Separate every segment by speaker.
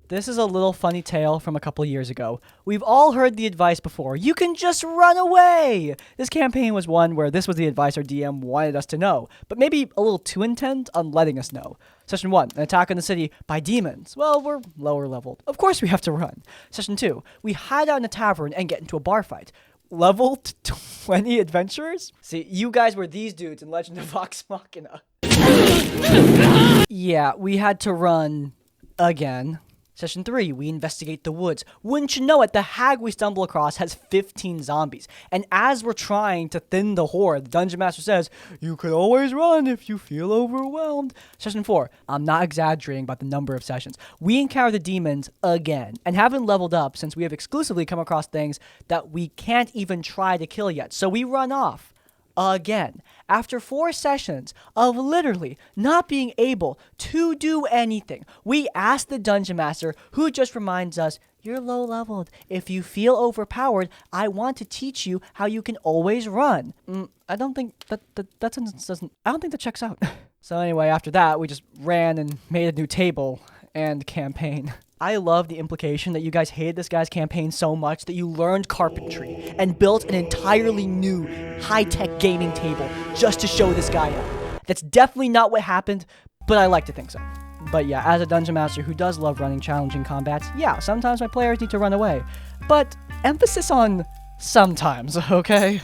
Speaker 1: This is a little funny tale from a couple years ago. We've all heard the advice before. You can just run away! This campaign was one where this was the advice our DM wanted us to know, but maybe a little too intent on letting us know. Session 1, an attack on the city by demons. Well, we're lower leveled. Of course we have to run. Session 2, we hide out in a tavern and get into a bar fight. Level 20 adventurers? See, you guys were these dudes in Legend of Vox Machina. Yeah, we had to run again. Session 3, we investigate the woods. Wouldn't you know it, the hag we stumble across has 15 zombies. And as we're trying to thin the horde, the Dungeon Master says, you can always run if you feel overwhelmed. Session 4, I'm not exaggerating about the number of sessions. We encounter the demons again, and haven't leveled up since we have exclusively come across things that we can't even try to kill yet. So we run off. Again, after 4 sessions of literally not being able to do anything, we ask the Dungeon Master, who just reminds us, you're low leveled. If you feel overpowered, I want to teach you how you can always run. I don't think that doesn't. I don't think that checks out. So anyway, after that, we just ran and made a new table and campaign. I love the implication that you guys hated this guy's campaign so much that you learned carpentry and built an entirely new high-tech gaming table just to show this guy up. That's definitely not what happened, but I like to think so. But yeah, as a Dungeon Master who does love running challenging combats, yeah, sometimes my players need to run away. But emphasis on sometimes, okay?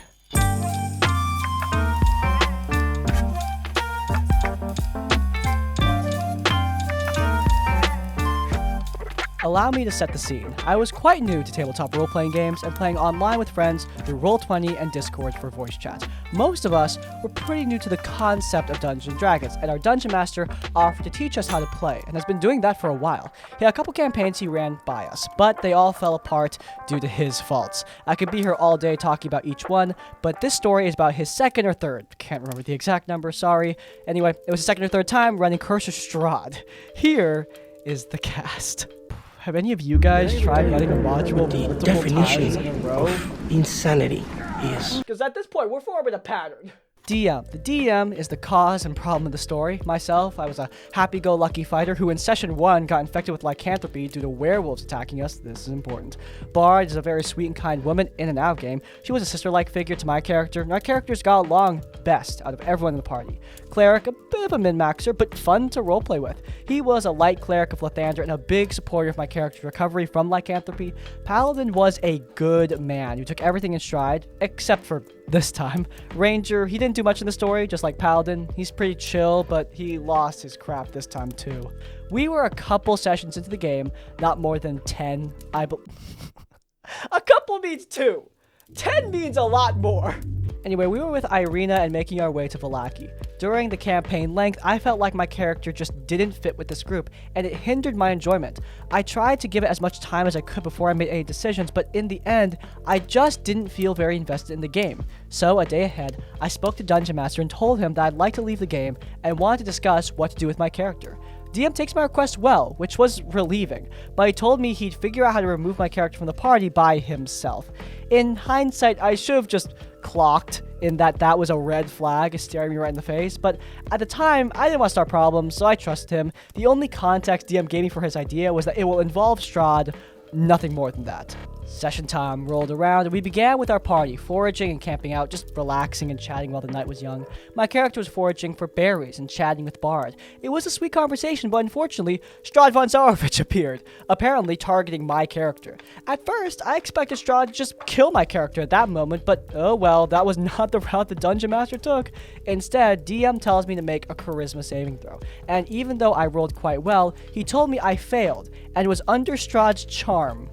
Speaker 1: Allow me to set the scene. I was quite new to tabletop role-playing games and playing online with friends through Roll20 and Discord for voice chats. Most of us were pretty new to the concept of Dungeons & Dragons, and our Dungeon Master offered to teach us how to play, and has been doing that for a while. He had a couple campaigns he ran by us, but they all fell apart due to his faults. I could be here all day talking about each one, but this story is about his second or third, can't remember the exact number, sorry. Anyway, it was his second or third time running Curse of Strahd. Here is the cast. Have any of you guys tried running a module multiple times in a row?
Speaker 2: Insanity is.
Speaker 1: Because at this point, we're forming a pattern. DM. The DM is the cause and problem of the story. Myself, I was a happy-go-lucky fighter who in session 1 got infected with lycanthropy due to werewolves attacking us. This is important. Bard is a very sweet and kind woman in and out game. She was a sister-like figure to my character, and our characters got along best out of everyone in the party. Cleric, a bit of a min-maxer, but fun to roleplay with. He was a light cleric of Lathander and a big supporter of my character's recovery from lycanthropy. Paladin was a good man who took everything in stride, except for this time. Ranger, he didn't do much in the story, just like Paladin. He's pretty chill, but he lost his crap this time too. We were a couple sessions into the game, not more than 10, A couple means 2. 10 means a lot more. Anyway, we were with Irina and making our way to Vallaki. During the campaign length, I felt like my character just didn't fit with this group, and it hindered my enjoyment. I tried to give it as much time as I could before I made any decisions, but in the end, I just didn't feel very invested in the game. So, a day ahead, I spoke to Dungeon Master and told him that I'd like to leave the game and wanted to discuss what to do with my character. DM takes my request well, which was relieving, but he told me he'd figure out how to remove my character from the party by himself. In hindsight, I should have just clocked in that was a red flag staring me right in the face, but at the time, I didn't want to start problems, so I trusted him. The only context DM gave me for his idea was that it will involve Strahd, nothing more than that. Session time rolled around, and we began with our party, foraging and camping out, just relaxing and chatting while the night was young. My character was foraging for berries and chatting with Bard. It was a sweet conversation, but unfortunately, Strahd von Zarovich appeared, apparently targeting my character. At first, I expected Strahd to just kill my character at that moment, but oh well, that was not the route the Dungeon Master took. Instead, DM tells me to make a charisma saving throw, and even though I rolled quite well, he told me I failed, and was under Strahd's charm.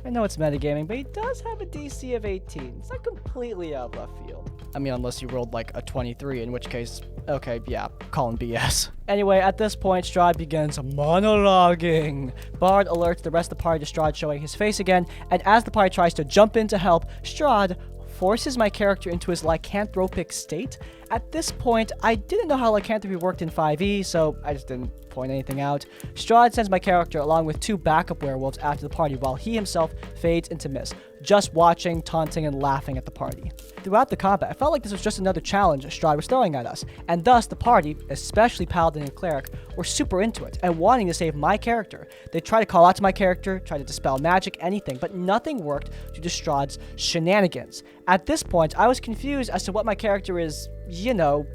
Speaker 1: I know it's metagaming, but he does have a DC of 18. It's not completely out of left field. I mean, unless you rolled like a 23, in which case, okay, yeah, call him BS. Anyway, at this point, Strahd begins monologuing. Bard alerts the rest of the party to Strahd showing his face again, and as the party tries to jump in to help, Strahd forces my character into his lycanthropic state. At this point, I didn't know how lycanthropy worked in 5e, so I just didn't point anything out. Strahd sends my character along with 2 backup werewolves after the party while he himself fades into mist. just watching, taunting, and laughing at the party. Throughout the combat, I felt like this was just another challenge Strahd was throwing at us, and thus the party, especially Paladin and Cleric, were super into it and wanting to save my character. They tried to call out to my character, tried to dispel magic, anything, but nothing worked due to Strahd's shenanigans. At this point, I was confused as to what my character is,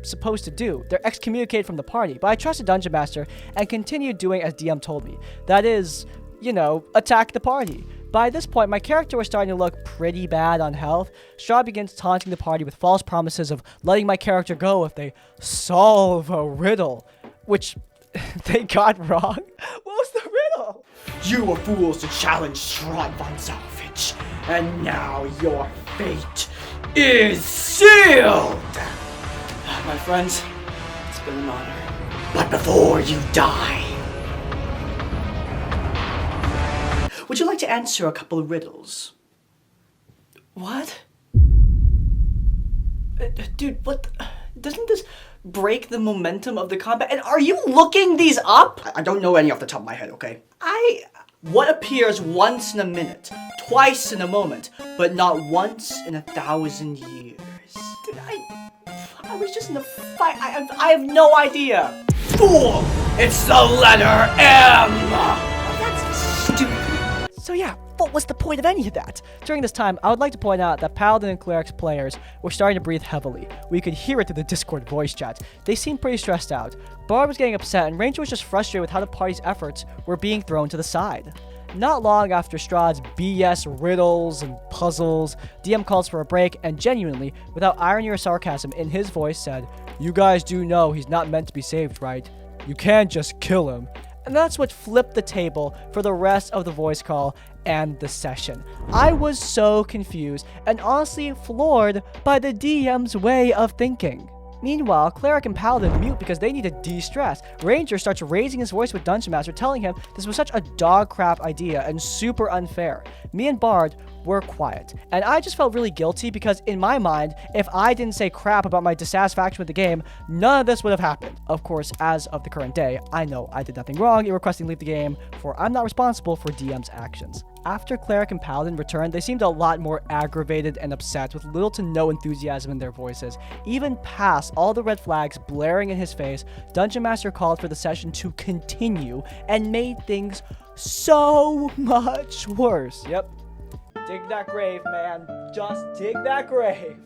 Speaker 1: supposed to do. They're excommunicated from the party, but I trusted Dungeon Master and continued doing as DM told me. That is, attack the party. By this point, my character was starting to look pretty bad on health. Strahd begins taunting the party with false promises of letting my character go if they solve a riddle, which they got wrong. What was the riddle?
Speaker 3: You were fools to challenge Strahd von Salvage, and now your fate is sealed! My friends, it's been an honor. But before you die, would you like to answer a couple of riddles?
Speaker 1: What?
Speaker 3: Dude, what? Doesn't this break the momentum of the combat? And are you looking these up? I don't know any off the top of my head, okay? What appears once in a minute, twice in a moment, but not once in 1,000 years? Dude, I was just in a fight. I have no idea. Fool! It's the letter M!
Speaker 1: That's stupid. So yeah, what was the point of any of that? During this time, I would like to point out that Paladin and Cleric's players were starting to breathe heavily. We could hear it through the Discord voice chat. They seemed pretty stressed out. Bard was getting upset, and Ranger was just frustrated with how the party's efforts were being thrown to the side. Not long after Strahd's BS riddles and puzzles, DM calls for a break and genuinely, without irony or sarcasm in his voice, said, "You guys do know he's not meant to be saved, right? You can't just kill him." And that's what flipped the table for the rest of the voice call and the session. I was so confused and honestly floored by the DM's way of thinking. Meanwhile, Cleric and Paladin mute because they need to de-stress. Ranger starts raising his voice with Dungeon Master, telling him this was such a dog crap idea and super unfair. Me and Bard were quiet, and I just felt really guilty because in my mind, if I didn't say crap about my dissatisfaction with the game, none of this would have happened. Of course, as of the current day, I know I did nothing wrong in requesting to leave the game, for I'm not responsible for DM's actions. After Cleric and Paladin returned, they seemed a lot more aggravated and upset with little to no enthusiasm in their voices. Even past all the red flags blaring in his face, Dungeon Master called for the session to continue and made things so much worse. Yep. Dig that grave, man. Just dig that grave.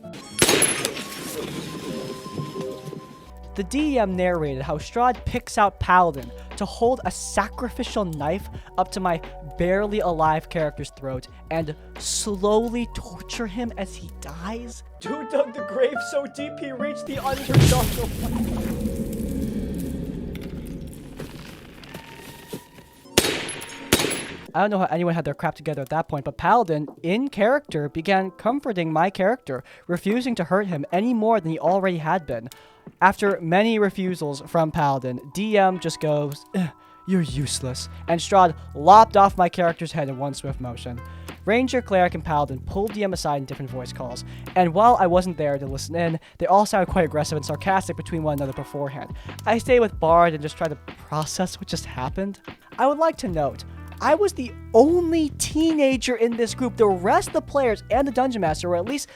Speaker 1: The DM narrated how Strahd picks out Paladin to hold a sacrificial knife up to my barely alive character's throat and slowly torture him as he dies. Dude dug the grave so deep he reached the underdark. I don't know how anyone had their crap together at that point, but Paladin, in character, began comforting my character, refusing to hurt him any more than he already had been. After many refusals from Paladin, DM just goes, "You're useless," and Strahd lopped off my character's head in one swift motion. Ranger, Cleric, and Paladin pulled DM aside in different voice calls, and while I wasn't there to listen in, they all sounded quite aggressive and sarcastic between one another beforehand. I stayed with Bard and just tried to process what just happened. I would like to note, I was the only teenager in this group. The rest of the players and the Dungeon Master were at least...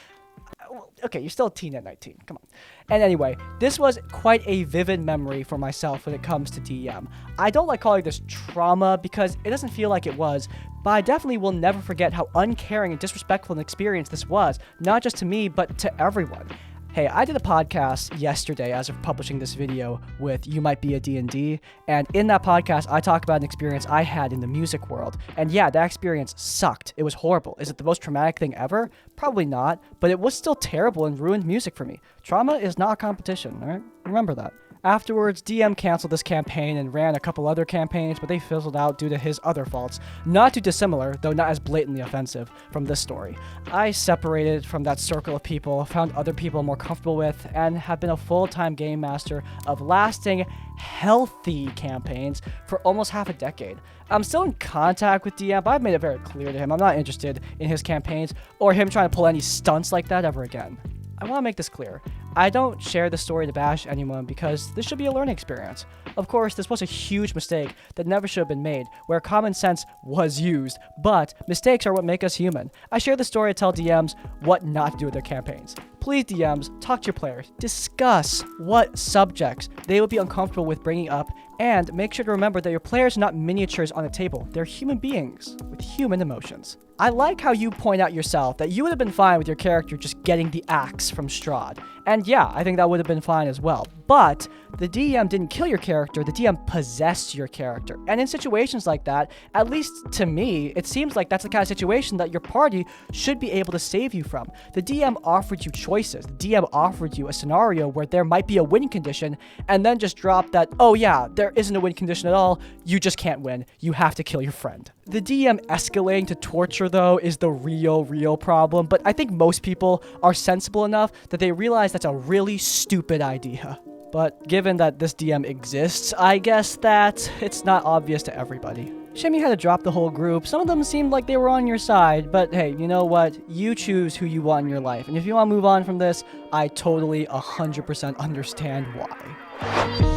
Speaker 1: Okay, you're still a teen at 19. Come on. And anyway, this was quite a vivid memory for myself when it comes to DM. I don't like calling this trauma because it doesn't feel like it was, but I definitely will never forget how uncaring and disrespectful an experience this was, not just to me, but to everyone. Hey, I did a podcast yesterday as of publishing this video with You Might Be a D&D, and in that podcast, I talk about an experience I had in the music world. And yeah, that experience sucked. It was horrible. Is it the most traumatic thing ever? Probably not, but it was still terrible and ruined music for me. Trauma is not a competition, alright? Remember that. Afterwards, DM canceled this campaign and ran a couple other campaigns, but they fizzled out due to his other faults. Not too dissimilar, though not as blatantly offensive, from this story. I separated from that circle of people, found other people I'm more comfortable with, and have been a full-time game master of lasting, healthy campaigns for almost half a decade. I'm still in contact with DM, but I've made it very clear to him I'm not interested in his campaigns or him trying to pull any stunts like that ever again. I want to make this clear. I don't share the story to bash anyone because this should be a learning experience. Of course, this was a huge mistake that never should have been made, where common sense was used, but mistakes are what make us human. I share the story to tell DMs what not to do with their campaigns. Please, DMs, talk to your players, discuss what subjects they would be uncomfortable with bringing up, and make sure to remember that your players are not miniatures on a table. They're human beings with human emotions. I like how you point out yourself that you would have been fine with your character just getting the axe from Strahd. And yeah, I think that would have been fine as well. But the DM didn't kill your character, the DM possessed your character. And in situations like that, at least to me, it seems like that's the kind of situation that your party should be able to save you from. The DM offered you choices. The DM offered you a scenario where there might be a win condition, and then just dropped that, oh yeah, there isn't a win condition at all, you just can't win, you have to kill your friend. The DM escalating to torture, though, is the real problem, but I think most people are sensible enough that they realize that's a really stupid idea. But given that this DM exists, I guess that it's not obvious to everybody. Shame you had to drop the whole group. Some of them seemed like they were on your side, but hey, you know what? You choose who you want in your life, and if you want to move on from this, I totally 100% understand why.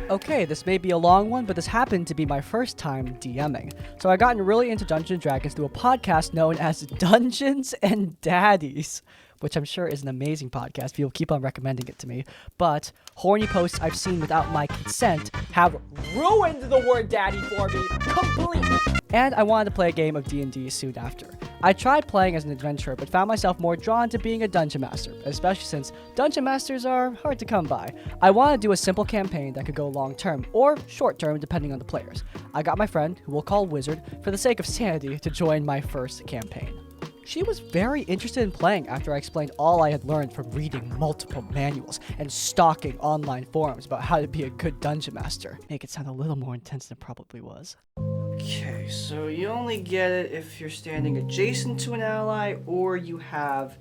Speaker 1: Okay, this may be a long one, but this happened to be my first time DMing. So I gotten really into Dungeons & Dragons through a podcast known as Dungeons and Daddies, which I'm sure is an amazing podcast. People keep on recommending it to me. But horny posts I've seen without my consent have ruined the word daddy for me completely. And I wanted to play a game of D&D soon after. I tried playing as an adventurer, but found myself more drawn to being a dungeon master, especially since dungeon masters are hard to come by. I wanted to do a simple campaign that could go long term, or short term depending on the players. I got my friend, who we'll call Wizard, for the sake of sanity, to join my first campaign. She was very interested in playing after I explained all I had learned from reading multiple manuals and stalking online forums about how to be a good dungeon master. Make it sound a little more intense than it probably was.
Speaker 3: Okay, so you only get it if you're standing adjacent to an ally or you have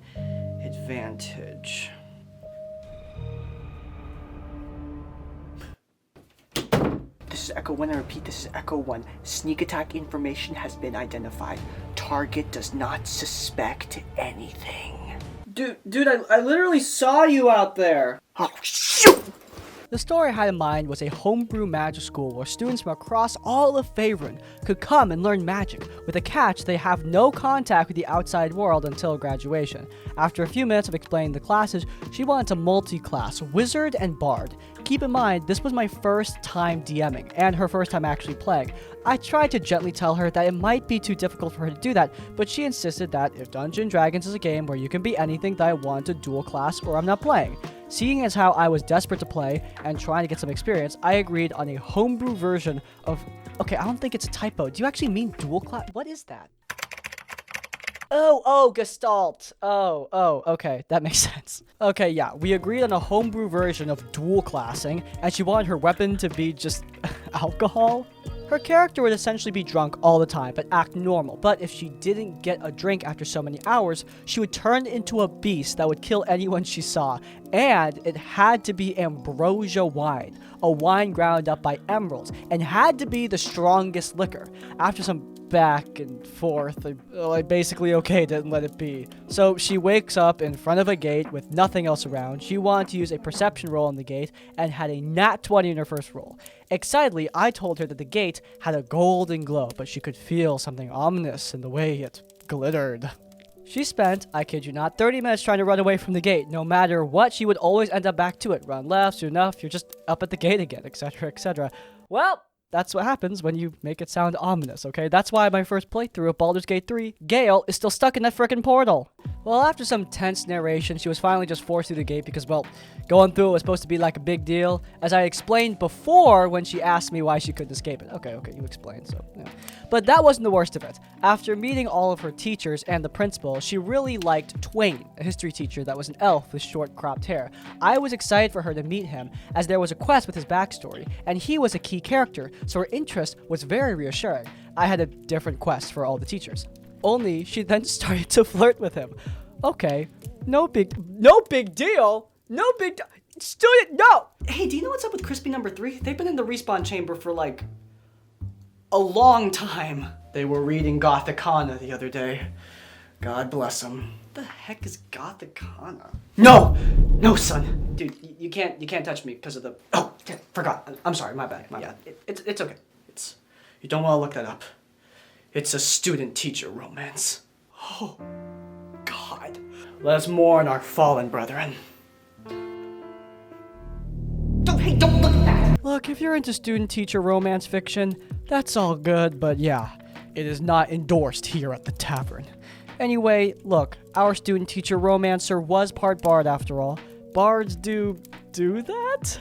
Speaker 3: advantage. This is Echo 1, I repeat, this is Echo 1. Sneak attack information has been identified. Target does not suspect anything. Dude, I literally saw you out there. Oh, shoot!
Speaker 1: The story I had in mind was a homebrew magic school where students from across all of Faerun could come and learn magic, with a catch: they have no contact with the outside world until graduation. After a few minutes of explaining the classes, she wanted to multi-class Wizard and Bard. Keep in mind, this was my first time DMing, and her first time actually playing. I tried to gently tell her that it might be too difficult for her to do that, but she insisted that if Dungeons & Dragons is a game where you can be anything, that I want to dual class or I'm not playing. Seeing as how I was desperate to play and trying to get some experience, I agreed on a homebrew version of... Okay, I don't think it's a typo. Do you actually mean dual class? What is that? Oh, Gestalt. Oh, okay, that makes sense. Okay, yeah, we agreed on a homebrew version of dual classing, and she wanted her weapon to be just alcohol. Her character would essentially be drunk all the time, but act normal. But if she didn't get a drink after so many hours, she would turn into a beast that would kill anyone she saw. And it had to be ambrosia wine, a wine ground up by emeralds, and had to be the strongest liquor. After some back and forth, I basically okayed it and let it be. So she wakes up in front of a gate with nothing else around. She wanted to use a perception roll on the gate and had a nat 20 in her first roll. Excitedly, I told her that the gate had a golden glow, but she could feel something ominous in the way it glittered. She spent, I kid you not, 30 minutes trying to run away from the gate. No matter what, she would always end up back to it. Run left, soon enough, you're just up at the gate again, etc., etc. Well, that's what happens when you make it sound ominous, okay? That's why my first playthrough of Baldur's Gate 3, Gale is still stuck in that frickin' portal. Well, after some tense narration, she was finally just forced through the gate because, well, going through it was supposed to be like a big deal, as I explained before when she asked me why she couldn't escape it. Okay, you explained, so, yeah. But that wasn't the worst of it. After meeting all of her teachers and the principal, she really liked Twain, a history teacher that was an elf with short cropped hair. I was excited for her to meet him, as there was a quest with his backstory, and he was a key character, so her interest was very reassuring. I had a different quest for all the teachers. Only she then started to flirt with him. Okay, no big deal. Student, no!
Speaker 3: Hey, do you know what's up with Crispy number 3? They've been in the respawn chamber for like a long time. They were reading Gothicana the other day. God bless him. What the heck is Gothicana? No! No, son! Dude, you can't touch me because of the... Oh, forgot. I'm sorry, my bad. It's okay. You don't want to look that up. It's a student-teacher romance. Oh, God. Let us mourn our fallen brethren. Don't look at that!
Speaker 1: Look, if you're into student-teacher romance fiction, that's all good, but yeah, it is not endorsed here at the tavern. Anyway, look, our student-teacher romancer was part bard after all. Bards do that?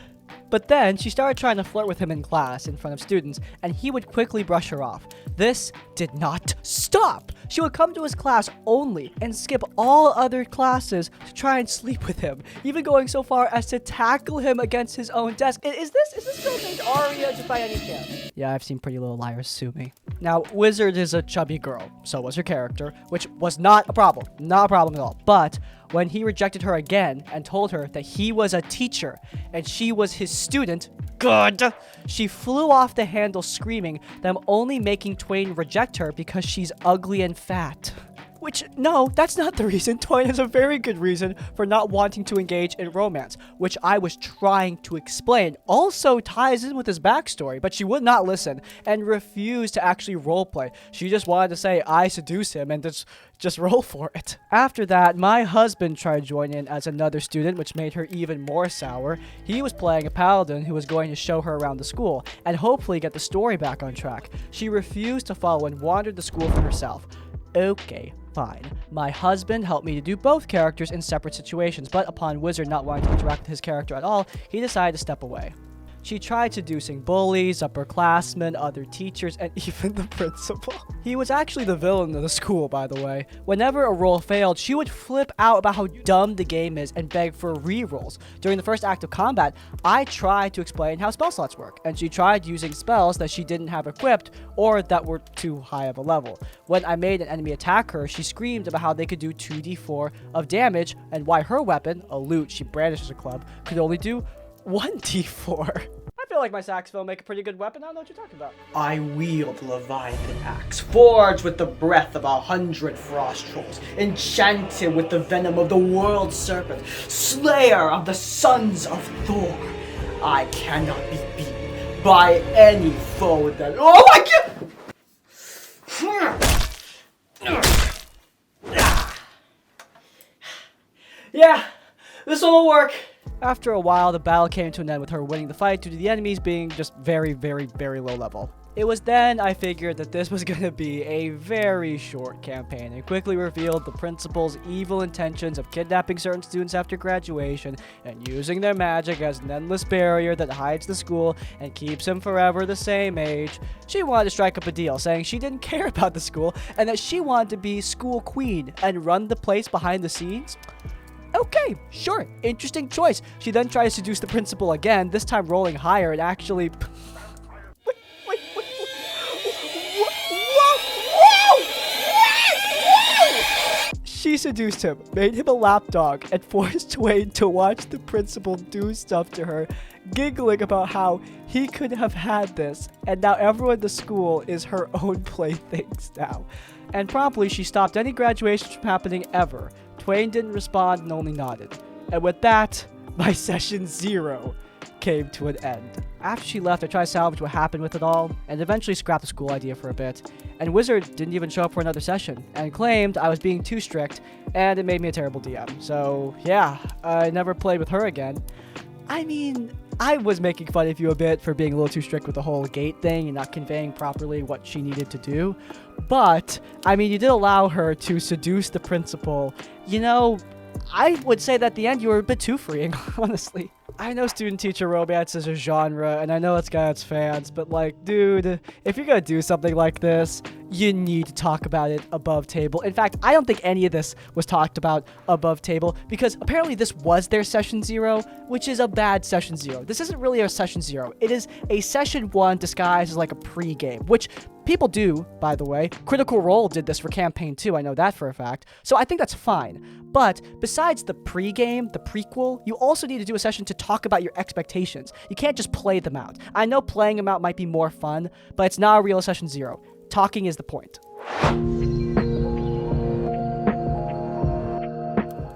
Speaker 1: But then she started trying to flirt with him in class in front of students, and he would quickly brush her off. This did not stop. She would come to his class only and skip all other classes to try and sleep with him, even going so far as to tackle him against his own desk. Is this girl named Aria just by any chance? Yeah, I've seen Pretty Little Liars, sue me. Now, Wizard is a chubby girl, so was her character, which was not a problem. Not a problem at all. But when he rejected her again and told her that he was a teacher and she was his student, good, she flew off the handle screaming that I'm only making Twain reject her because she's ugly and fat. Which, no, that's not the reason. Twain has a very good reason for not wanting to engage in romance, which I was trying to explain. Also ties in with his backstory, but she would not listen and refused to actually roleplay. She just wanted to say, I seduce him, and just roll for it. After that, my husband tried to join in as another student, which made her even more sour. He was playing a paladin who was going to show her around the school and hopefully get the story back on track. She refused to follow and wandered the school for herself. Okay, fine. My husband helped me to do both characters in separate situations, but upon Wizard not wanting to interact with his character at all, he decided to step away. She tried seducing bullies, upperclassmen, other teachers, and even the principal. He was actually the villain of the school, by the way. Whenever a roll failed, she would flip out about how dumb the game is and beg for re-rolls. During the first act of combat, I tried to explain how spell slots work, and she tried using spells that she didn't have equipped or that were too high of a level. When I made an enemy attack her, she screamed about how they could do 2d4 of damage and why her weapon, a lute she brandished as a club, could only do 1d4. I feel like my saxophone will make a pretty good weapon. I don't know what you're talking about.
Speaker 3: I wield the Leviathan axe, forged with the breath of 100 frost trolls, enchanted with the venom of the world serpent, slayer of the sons of Thor. I cannot be beaten by any foe that... Oh my god! Yeah, this will work.
Speaker 1: After a while, the battle came to an end with her winning the fight due to the enemies being just very, very, very low level. It was then I figured that this was going to be a very short campaign and quickly revealed the principal's evil intentions of kidnapping certain students after graduation and using their magic as an endless barrier that hides the school and keeps them forever the same age. She wanted to strike up a deal, saying she didn't care about the school and that she wanted to be school queen and run the place behind the scenes. Okay, sure, interesting choice. She then tried to seduce the principal again, this time rolling higher and actually... She seduced him, made him a lapdog, and forced Twain to watch the principal do stuff to her, giggling about how he could have had this, and now everyone in the school is her own playthings now. And promptly, she stopped any graduations from happening ever. Twain didn't respond and only nodded. And with that, my session 0 came to an end. After she left, I tried to salvage what happened with it all, and eventually scrapped the school idea for a bit. And Wizard didn't even show up for another session, and claimed I was being too strict, and it made me a terrible DM. So, yeah, I never played with her again. I mean, I was making fun of you a bit for being a little too strict with the whole gate thing and not conveying properly what she needed to do. But, I mean, you did allow her to seduce the principal. You know, I would say that at the end you were a bit too freeing, honestly. I know student-teacher romance is a genre, and I know it's got its fans, but like, dude, if you're gonna do something like this, you need to talk about it above table. In fact, I don't think any of this was talked about above table, because apparently this was their session 0, which is a bad session 0. This isn't really a session 0. It is a session 1 disguised as like a pre-game, which people do, by the way. Critical Role did this for campaign 2, I know that for a fact. So I think that's fine. But besides the pre-game, the prequel, you also need to do a session to talk about your expectations. You can't just play them out. I know playing them out might be more fun, but it's not a real session 0. Talking is the point.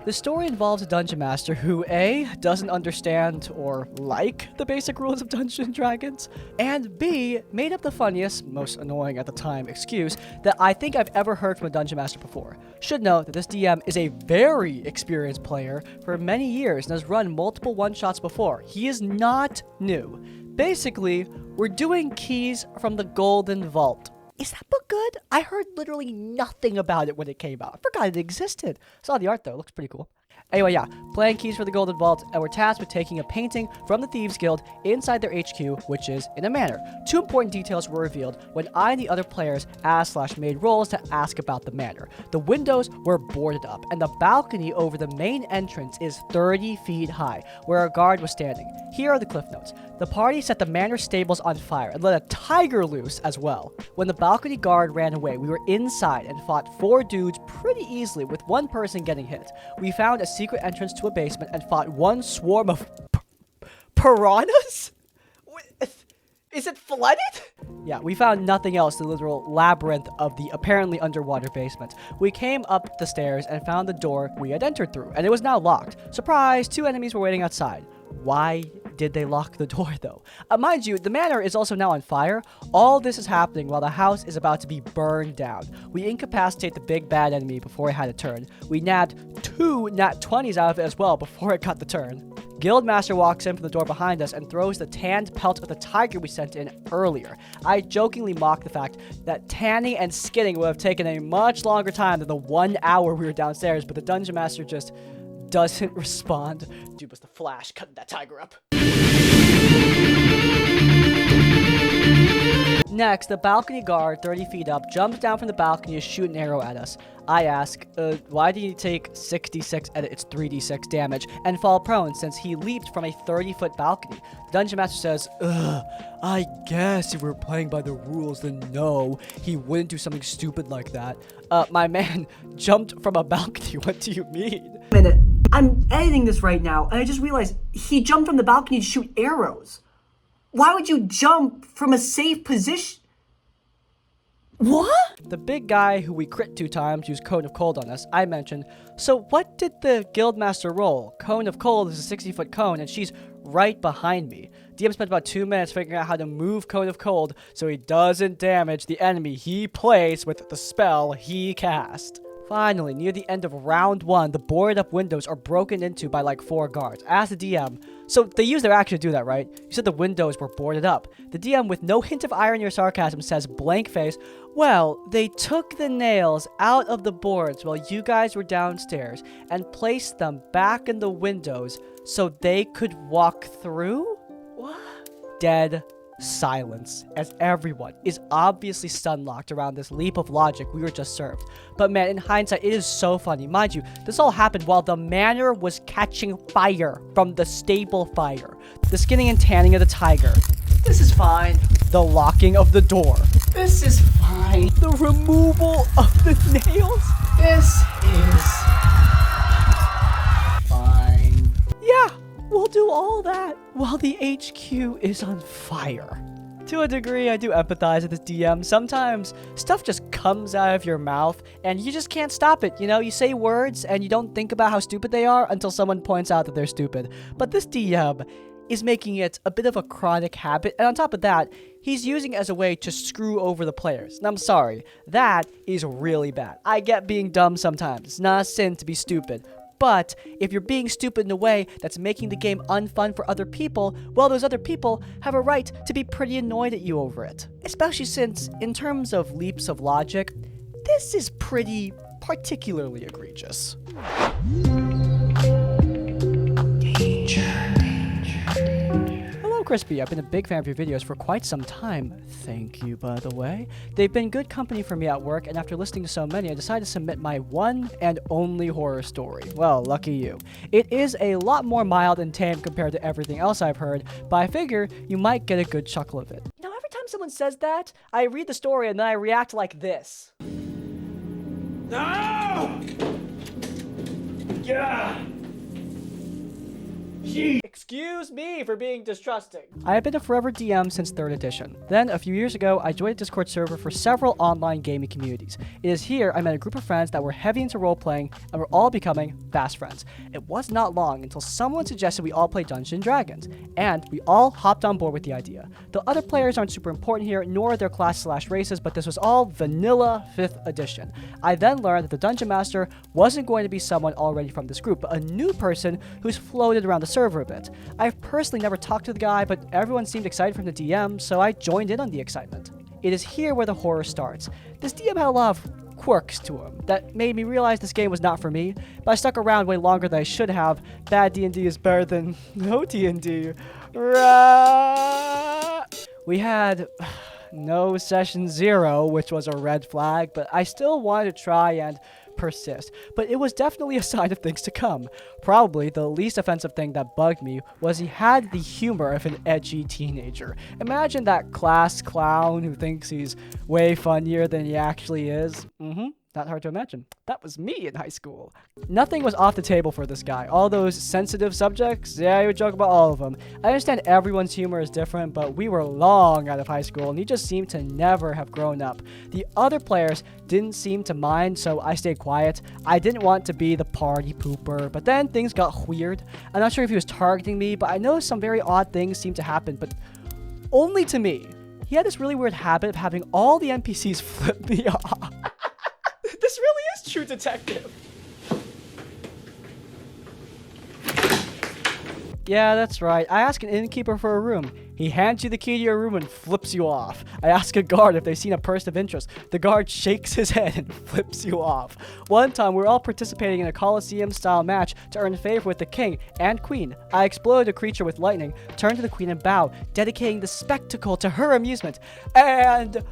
Speaker 1: The story involves a dungeon master who A, doesn't understand or like the basic rules of Dungeons and Dragons, and B, made up the funniest, most annoying at the time excuse that I think I've ever heard from a dungeon master before. Should note that this DM is a very experienced player for many years and has run multiple one-shots before. He is not new. Basically, we're doing keys from the Golden Vault. Is that book good? I heard literally nothing about it when it came out. I forgot it existed. Saw the art though, it looks pretty cool. Anyway, yeah, playing keys for the Golden Vault, and we're tasked with taking a painting from the Thieves Guild inside their HQ, which is in a manor. Two important details were revealed when I and the other players asked/made rolls to ask about the manor. The windows were boarded up, and the balcony over the main entrance is 30 feet high, where a guard was standing. Here are the cliff notes. The party set the manor stables on fire and let a tiger loose as well. When the balcony guard ran away, we were inside and fought 4 dudes pretty easily, with one person getting hit. We found a secret entrance to a basement and fought one swarm of piranhas? Is it flooded? Yeah, we found nothing else in the literal labyrinth of the apparently underwater basement. We came up the stairs and found the door we had entered through, and it was now locked. Surprise, 2 enemies were waiting outside. Why did they lock the door, though? Mind you, the manor is also now on fire. All this is happening while the house is about to be burned down. We incapacitate the big bad enemy before it had a turn. We nabbed 2 nat 20s out of it as well before it got the turn. Guildmaster walks in from the door behind us and throws the tanned pelt of the tiger we sent in earlier. I jokingly mock the fact that tanning and skinning would have taken a much longer time than the 1 hour we were downstairs, but the dungeon master just doesn't respond. Dude was the Flash cutting that tiger up. Next, the balcony guard, 30 feet up, jumps down from the balcony to shoot an arrow at us. I ask, why did he take 66 at its 3d6 damage and fall prone since he leaped from a 30-foot balcony? The dungeon master says, I guess if we're playing by the rules, then no, he wouldn't do something stupid like that. My man jumped from a balcony. What do you mean?
Speaker 3: Minute. I'm editing this right now, and I just realized he jumped from the balcony to shoot arrows. Why would you jump from a safe position? What?
Speaker 1: The big guy who we crit 2 times used Cone of Cold on us, I mentioned. So what did the Guildmaster roll? Cone of Cold is a 60-foot cone, and she's right behind me. DM spent about 2 minutes figuring out how to move Cone of Cold so he doesn't damage the enemy he plays with the spell he cast. Finally, near the end of round 1, the boarded up windows are broken into by like 4 guards. I asked the DM, so they used their action to do that, right? You said the windows were boarded up. The DM, with no hint of irony or sarcasm, says, blank face, well, they took the nails out of the boards while you guys were downstairs and placed them back in the windows so they could walk through? What? Dead silence, as everyone is obviously stun-locked around this leap of logic we were just served. But man, in hindsight, it is so funny. Mind you, this all happened while the manor was catching fire from the stable fire. The skinning and tanning of the tiger.
Speaker 3: This is fine.
Speaker 1: The locking of the door.
Speaker 3: This is fine.
Speaker 1: The removal of the nails.
Speaker 3: This is fine.
Speaker 1: Yeah, we'll do all that while the HQ is on fire. To a degree, I do empathize with this DM. Sometimes stuff just comes out of your mouth and you just can't stop it. You know, you say words and you don't think about how stupid they are until someone points out that they're stupid. But this DM is making it a bit of a chronic habit. And on top of that, he's using it as a way to screw over the players. And I'm sorry, that is really bad. I get being dumb sometimes. It's not a sin to be stupid. But if you're being stupid in a way that's making the game unfun for other people, well, those other people have a right to be pretty annoyed at you over it. Especially since, in terms of leaps of logic, this is pretty particularly egregious. Hello, Crispy. I've been a big fan of your videos for quite some time. Thank you, by the way. They've been good company for me at work, and after listening to so many, I decided to submit my one and only horror story. Well, lucky you. It is a lot more mild and tame compared to everything else I've heard, but I figure you might get a good chuckle of it. Now, every time someone says that, I read the story and then I react like this. No! Yeah! Excuse me for being distrusting. I have been a forever DM since 3rd edition. Then, a few years ago, I joined a Discord server for several online gaming communities. It is here I met a group of friends that were heavy into role-playing and were all becoming fast friends. It was not long until someone suggested we all play Dungeons & Dragons, and we all hopped on board with the idea. The other players aren't super important here, nor their class/races, but this was all vanilla 5th edition. I then learned that the Dungeon Master wasn't going to be someone already from this group, but a new person who's floated around the server a bit. I've personally never talked to the guy, but everyone seemed excited from the DM, so I joined in on the excitement. It is here where the horror starts. This DM had a lot of quirks to him that made me realize this game was not for me, but I stuck around way longer than I should have. Bad D&D is better than no D&D. We had no session 0, which was a red flag, but I still wanted to try and persist. But it was definitely a sign of things to come. Probably the least offensive thing that bugged me was he had the humor of an edgy teenager. Imagine that class clown who thinks he's way funnier than he actually is. Not hard to imagine. That was me in high school. Nothing was off the table for this guy. All those sensitive subjects, yeah, he would joke about all of them. I understand everyone's humor is different, but we were long out of high school, and he just seemed to never have grown up. The other players didn't seem to mind, so I stayed quiet. I didn't want to be the party pooper, but then things got weird. I'm not sure if he was targeting me, but I noticed some very odd things seemed to happen, but only to me. He had this really weird habit of having all the NPCs flip me off. This really is True Detective. Yeah, that's right. I ask an innkeeper for a room. He hands you the key to your room and flips you off. I ask a guard if they've seen a person of interest. The guard shakes his head and flips you off. One time, we were all participating in a Colosseum-style match to earn favor with the king and queen. I exploded a creature with lightning, turned to the queen and bow, dedicating the spectacle to her amusement. And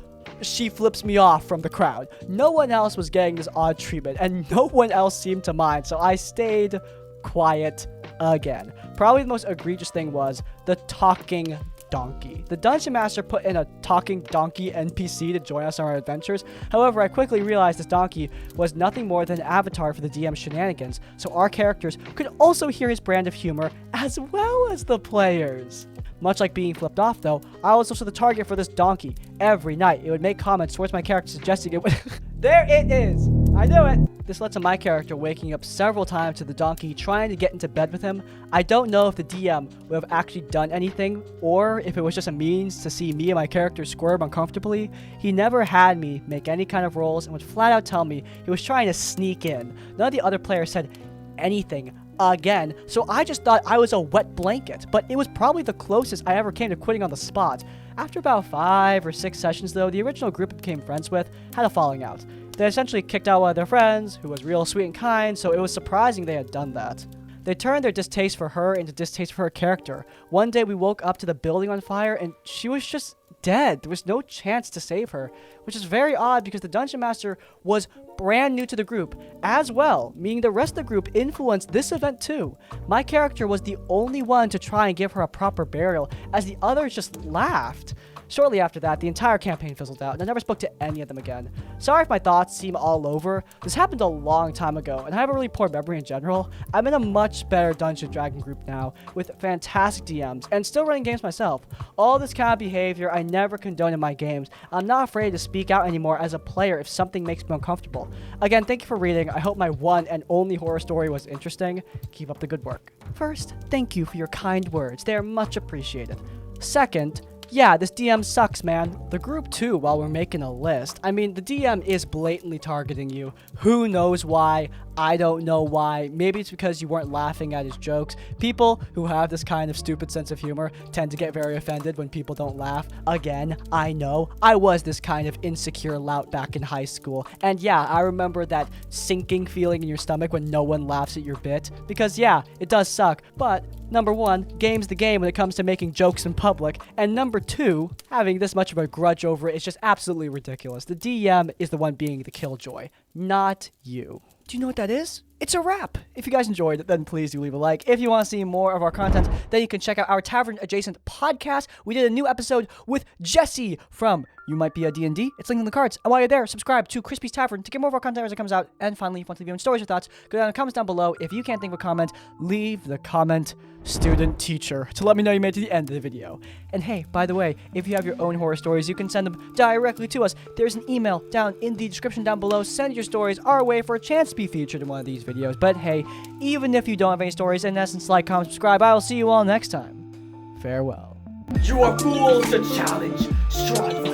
Speaker 1: she flips me off from the crowd. No one else was getting this odd treatment, and no one else seemed to mind, so I stayed quiet again. Probably the most egregious thing was the talking donkey. The Dungeon Master put in a talking donkey NPC to join us on our adventures. However, I quickly realized this donkey was nothing more than an avatar for the DM's shenanigans, so our characters could also hear his brand of humor as well as the players. Much like being flipped off, though, I was also the target for this donkey. Every night, it would make comments towards my character suggesting it would... There it is! I knew it! This led to my character waking up several times to the donkey trying to get into bed with him. I don't know if the DM would have actually done anything, or if it was just a means to see me and my character squirm uncomfortably. He never had me make any kind of rolls and would flat out tell me he was trying to sneak in. None of the other players said anything again, so I just thought I was a wet blanket, but it was probably the closest I ever came to quitting on the spot. After about 5 or 6 sessions, though, the original group I became friends with had a falling out. They essentially kicked out one of their friends, who was real sweet and kind, so it was surprising they had done that. They turned their distaste for her into distaste for her character. One day we woke up to the building on fire, and she was just dead. There was no chance to save her, which is very odd because the Dungeon Master was brand new to the group as well, meaning the rest of the group influenced this event too. My character was the only one to try and give her a proper burial, as the others just laughed. Shortly after that, the entire campaign fizzled out, and I never spoke to any of them again. Sorry if my thoughts seem all over. This happened a long time ago, and I have a really poor memory in general. I'm in a much better Dungeon & Dragon group now, with fantastic DMs, and still running games myself. All this kind of behavior I never condone in my games. I'm not afraid to speak out anymore as a player if something makes me uncomfortable. Again, thank you for reading. I hope my one and only horror story was interesting. Keep up the good work. First, thank you for your kind words. They are much appreciated. Second, yeah, this DM sucks, man. The group too, while we're making a list. I mean, the DM is blatantly targeting you. Who knows why? I don't know why. Maybe it's because you weren't laughing at his jokes. People who have this kind of stupid sense of humor tend to get very offended when people don't laugh. Again, I know. I was this kind of insecure lout back in high school. And yeah, I remember that sinking feeling in your stomach when no one laughs at your bit. Because yeah, it does suck. But number one, game's the game when it comes to making jokes in public. And number two, having this much of a grudge over it is just absolutely ridiculous. The DM is the one being the killjoy, not you. Do you know what that is? It's a wrap. If you guys enjoyed it, then please do leave a like. If you want to see more of our content, then you can check out our Tavern Adjacent podcast. We did a new episode with Jesse from you might be a D&D, it's linked in the cards. And while you're there, subscribe to Crispy's Tavern to get more of our content as it comes out. And finally, if you want to leave your own stories or thoughts, go down in the comments down below. If you can't think of a comment, leave the comment student teacher to let me know you made it to the end of the video. And hey, by the way, if you have your own horror stories, you can send them directly to us. There's an email down in the description down below. Send your stories our way for a chance to be featured in one of these videos. But hey, even if you don't have any stories, in essence, like, comment, subscribe. I will see you all next time. Farewell.
Speaker 3: You are fools to challenge Strahd.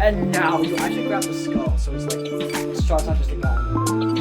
Speaker 3: And now you actually grab the skull, so it's like Strahd's not just a guy.